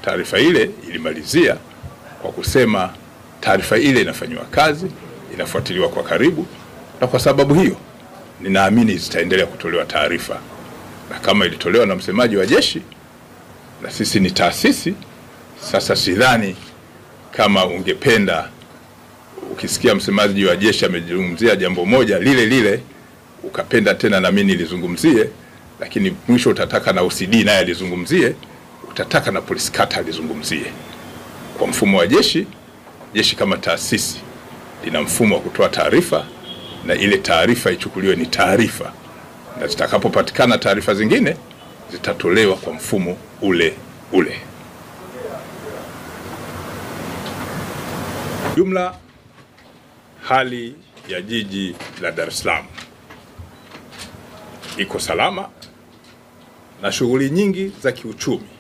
taarifa ile ilimalizia kwa kusema taarifa ile inafanywa kazi, inafuatiliwa kwa karibu, na kwa sababu hiyo ninaamini zitaendelea kutolewa taarifa. Na kama ilitolewa na msemaji wa jeshi, na sisi ni taasisi, sasa sidhani kama ungependa ukisikia msemaji wa jeshi amezungumzia jambo moja lile lile ukapenda tena na mimi nilizungumzie, lakini mwisho utataka na OCD naye alizungumzie, utataka na polisi kata alizungumzie. Kwa mfumo wa jeshi kama taasisi lina mfumo wa kutoa taarifa, na ile taarifa ichukuliwe ni taarifa, na zitakapopatikana taarifa zingine zitatolewa kwa mfumo ule ule. Jumla hali ya jiji la Dar es Salaam iko salama na shughuli nyingi za kiuchumi